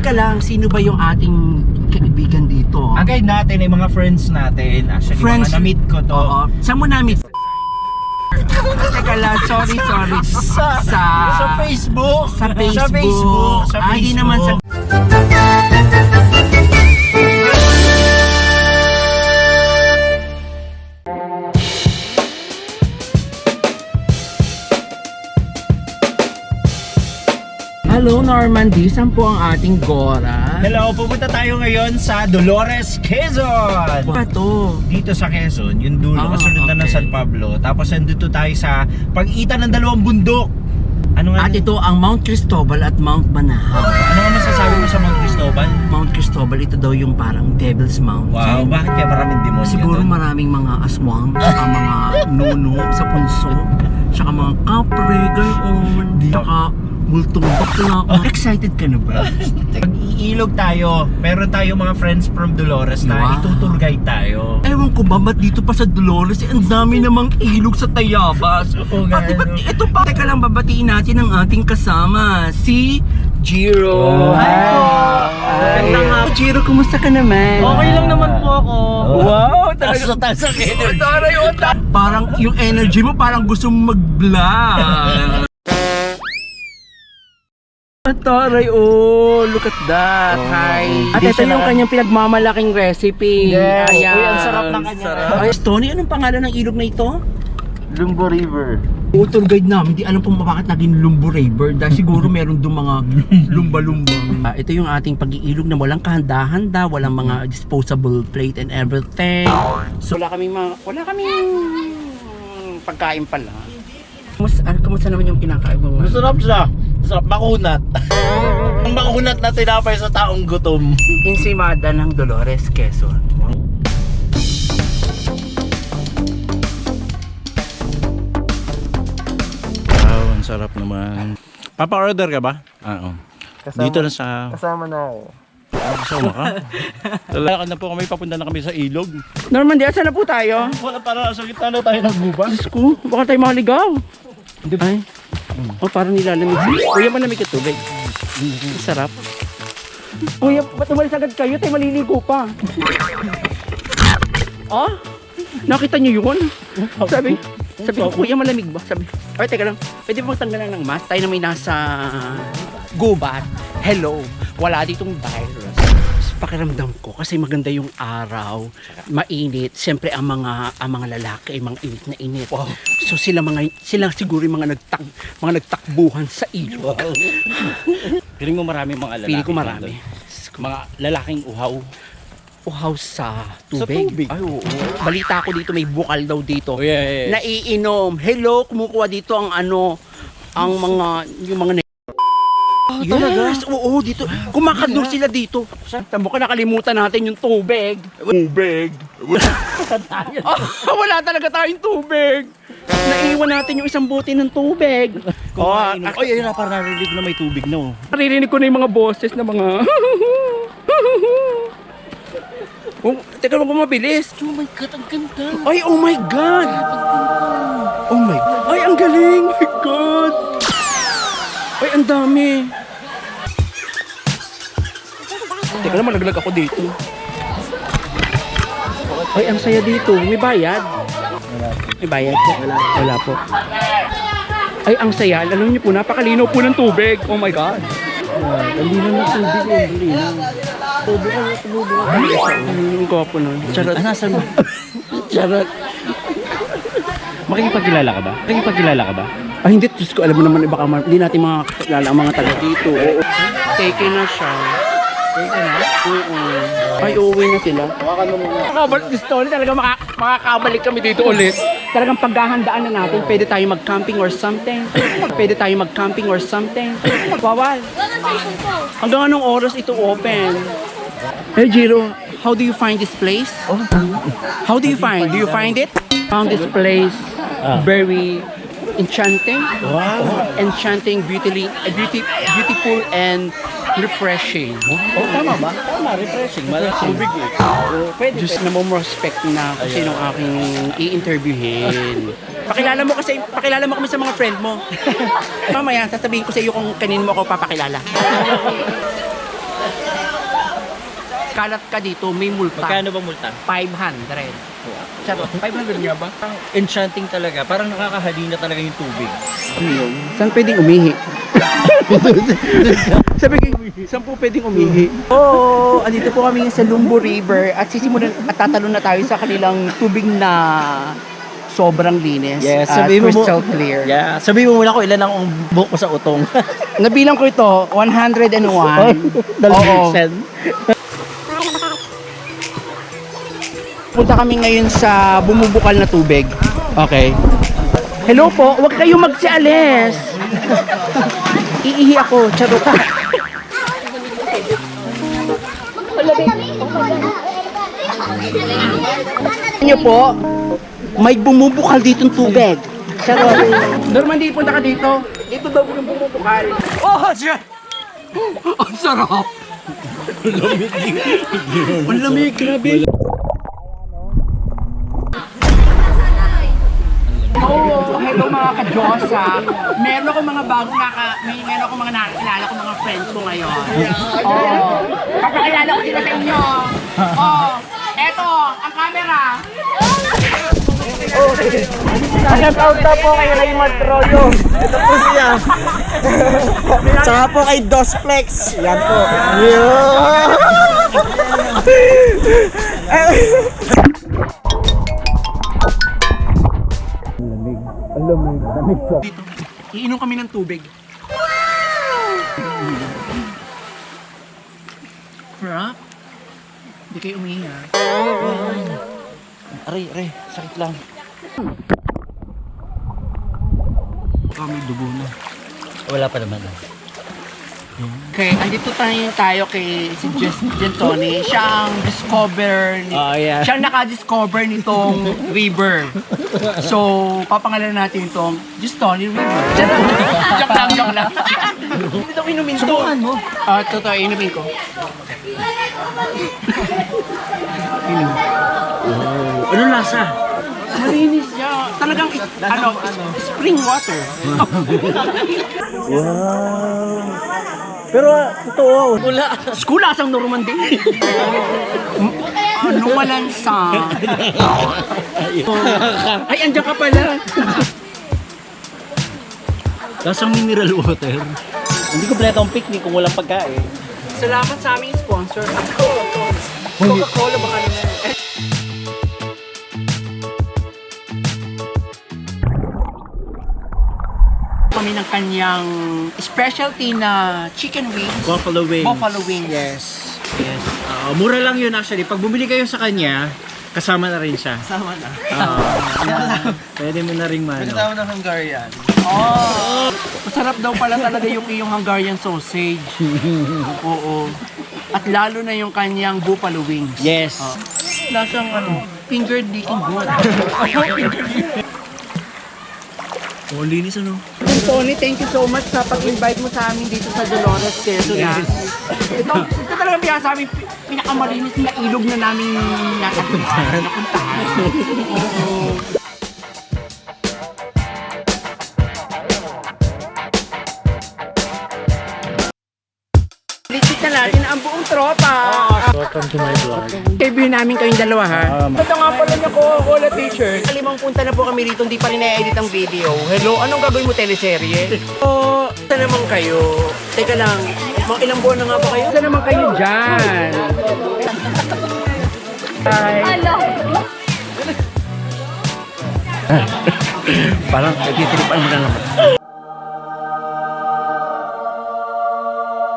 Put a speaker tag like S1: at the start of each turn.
S1: Teka lang, sino ba yung ating kaibigan dito?
S2: Ang guide natin ay mga friends natin. Actually,
S1: Friends?
S2: mga na-meet ko to.
S1: Oo. Saan mo na-meet? Teka lang, sorry.
S2: Sa Facebook.
S1: Sa Facebook.
S2: Sa Facebook.
S1: Hindi naman sa... Hello Normandy, saan po ang ating Gora?
S2: Hello, pupunta tayo ngayon sa Dolores, Quezon.
S1: Ano to?
S2: Dito sa Quezon, yung dulo, kasunod na ng
S1: okay.
S2: San Pablo. Tapos nandito tayo sa pagitan ng dalawang bundok. Ano nga?
S1: At ito ang Mount Cristobal at Mount Banahaw.
S2: Ano nga masasabi mo sa Mount Cristobal?
S1: Mount Cristobal, ito daw yung parang Devil's Mountain.
S2: Wow, bakit kaya maraming demonyo
S1: Siguro
S2: doon?
S1: maraming mga aswang, saka mga nuno sa punso, saka mga kapre, gayon, saka multong bakla. Excited ka na ba?
S2: Pag-iilog tayo, meron tayo mga friends from Dolores na
S1: Wow.
S2: itutour guide tayo.
S1: Ewan ko ba, ba't dito pa sa Dolores, ang dami namang ilog sa Tayabas.
S2: Oo nga,
S1: Pati ba't
S2: ano?
S1: ito pa? Teka lang, babatiin natin ang ating kasama, si Jiro.
S2: Hi po!
S1: Ganda nga. Jiro, kumusta ka naman?
S3: Okay lang naman po ako.
S1: Wow, talaga.
S2: Taas ang energy.
S1: Parang yung energy mo parang gusto mong mag-vlog. Taray, oh, look at that. Hi. At ito yung kanyang pinagmamalaking recipe.
S2: Yes.
S1: Ayan.
S2: Uy, ang sarap ng kanya.
S1: Ay, Tony, anong pangalan ng ilog na ito?
S2: Lumbo River.
S1: Tour guide namin, di alam kung bakit naging Lumbo River. Dahil siguro meron doon mga lumba-lumba. Ito yung ating pag-iilog na walang kahanda-handa, walang mga disposable plate and everything. So, wala kaming pagkain pala. Kamusta naman yung kinakain mo?
S2: Masarap siya. Masarap, makunat. Ang makunat na tinapay sa taong gutom.
S1: Ensaymada ng Dolores, Quezon.
S2: Wow, ang sarap naman. Papa-order ka ba? Oo. Dito na sa...
S3: Kasama na ako.
S2: Kasama ka? Lalakad na po kami, papunta na kami sa ilog.
S1: Norman, di saan na po tayo?
S2: Wala, para sa gitna na tayo nagbuba.
S1: Diyos ko, baka tayo makaligaw. Ay, oh, parang nilalamig. Kuya, malamig ka tubig. Ang sarap. Kuya, ba't umalis agad kayo? Tayo maliligo pa. Oh, nakita niyo yun? Sabi ko, kuya, malamig ba? Sabi, ay, teka lang, pwede ba magtanggalan ng mask? Tayo na may nasa gubat. Hello, wala ditong virus. Pakiramdam ko kasi maganda yung araw, mainit. Siyempre ang mga lalaki ay mga init na init. Wow. So sila siguro yung mga nagtakbuhan sa ilog. Wow.
S2: Piling mo marami mga lalaki.
S1: Pili ko marami.
S2: Mga lalaking uhaw.
S1: Uhaw sa tubig.
S2: Sa tubig?
S1: Ay, oo. Balita ko dito may bukal daw dito.
S2: Oh, yes.
S1: Naiinom. Hello, kumukuha dito ang yung mga yes, oo, dito. Kumakador sila dito. Tamo ka, nakalimutan natin yung tubig.
S2: Tubig.
S1: Wala talaga tayong tubig. Naiwan natin yung isang bote ng tubig.
S2: Ay, ayun na, parang narinig na may tubig na.
S1: Naririnig ko na yung mga boses na mga... Teka lang kung mabilis.
S3: Oh my God, ang ganda.
S1: Ay, oh my God. Oh my God. Ay, ang galing. Oh my God. Ay, ang dami. Teka lang, malaglag ako dito. Ay, ang saya dito. May bayad? May bayad po? Wala po. Ay, ang saya. Alam niyo po, napakalinaw po ng tubig. Oh my God. Ang linaw ng tubig. Ang linaw. Tubig. Ang gwapo nun. Charot.
S2: Nasaan mo?
S1: Charot.
S2: Makikipagkilala ka ba?
S1: Ay, hindi. Diyos ko, alam mo naman, baka hindi natin makakilala ang mga taga dito. Oo. Take na siya. Take na? Oo. Ay, uuwi na sila. Makabalik gusto ulit. Talaga makakabalik kami dito ulit. Talagang paghahandaan na natin. Pwede tayo mag-camping or something. Bawal. Hanggang anong oras ito open? Hey, Jiro, how do you find this place? How do you find? Do you find it? Found this place very enchanting.
S2: Wow.
S1: Enchanting, beautiful and refreshing.
S2: Oh, tama ba? Tama, refreshing. Tubig eh.
S1: Pwede. Diyos na mo respect na kung sinong aking i-interviewin. Pakilala mo kami sa mga friend mo. Mamaya, sasabihin ko sa iyo kung kanino mo ako papakilala. magkalat ka dito, may multa.
S3: Magkano ba multa?
S1: 500. Charot, 500 nga ba?
S3: Parang enchanting talaga. Parang nakakahalina talaga yung tubig.
S1: Saan pwedeng umihi? Sabi ko, saan po pwedeng umihi? Oo, andito po kami sa Lumbo River at sisimulan at tatalon na tayo sa kanilang tubig na sobrang linis.
S3: Yes,
S1: at
S3: sabihin mo
S1: crystal clear.
S3: Yeah, sabihin mo muna kung ilan ang buhok ko sa utong.
S1: Nabilang ko ito, 101.
S3: Dalawang.
S1: Punta kami ngayon sa bumubukal na tubig. Okay. Hello po, huwag kayo magsialis. Iihi ako, charot. Niyo po, may bumubukal ditong tubig. Charot. Norman, di punta ka dito. Dito daw yung bumubukal. Oh, siya! Ang sarap! Ang lamig, grabe. Oo, hello mga ka-Diyosa. Meron akong mga bagong meron akong mga nakakilala ko mga friends ko ngayon. Oo. Papakilala ko sila sa inyo. Oo. Eto, ang camera.
S3: Shout out na po kay Raymond Troyo. Ito po siya. Tsaka po kay Dosplex. Yan po.
S1: Dito, iinom kami ng tubig. Sarap. Hindi kayo umihi ha.
S3: Aray, sakit lang.
S1: May dugo na.
S3: Wala pa naman.
S1: Okay, andito tayo kay si Gentoni. Siya ang discover ni
S3: Yeah.
S1: siya ang naka-discover nitong river. So, papangalan natin itong Gentoni River. Joke lang. Hindi daw inumin to.
S3: Subukan mo.
S1: Totoo, inumin ko.
S3: Anong lasa?
S1: Malinis siya. Talagang, spring water.
S3: Wow. Pero totoo. Wala.
S1: Skula asang Normandy. Ano malansa? Ay, andyan ka pala.
S3: Lasang mineral water. Hindi kompleto ang picnic kung walang pagkain.
S1: Salamat sa aming sponsor. Coca-Cola baka naman. Kami ng kanyang specialty na chicken wings.
S3: Buffalo wings.
S1: Buffalo wings.
S3: Yes. Mura lang yun actually. Pag bumili kayo sa kanya, kasama na rin siya.
S1: Kasama na.
S3: Pwede mo na rin mano.
S1: ng Hungarian. Oh, masarap daw pala talaga yung iyong Hungarian sausage. Oo. At lalo na yung kanyang buffalo wings.
S3: Yes.
S1: Lasang fingered licking good.
S3: Oh, linis ano?
S1: Tony, thank you so much sa pag-invite mo sa amin dito sa Dolores, Quezon. Ito talagang pinaka sa amin pinakamalinis na ilog na namin napuntahan. Visit na natin ang buong tropa.
S3: Welcome to my vlog.
S1: Kaibigan namin kayong dalawa ha. Ito nga pala niya Coca-Cola t-shirt. Kalimang punta na po kami rito, hindi pa rin na-edit ang video. Hello, anong gagawin mo teleserye? Saan naman kayo? Teka lang, mga ilang buwan na nga ba kayo? Saan naman kayo dyan? Hi.
S2: Parang nagtitiripan mo na naman.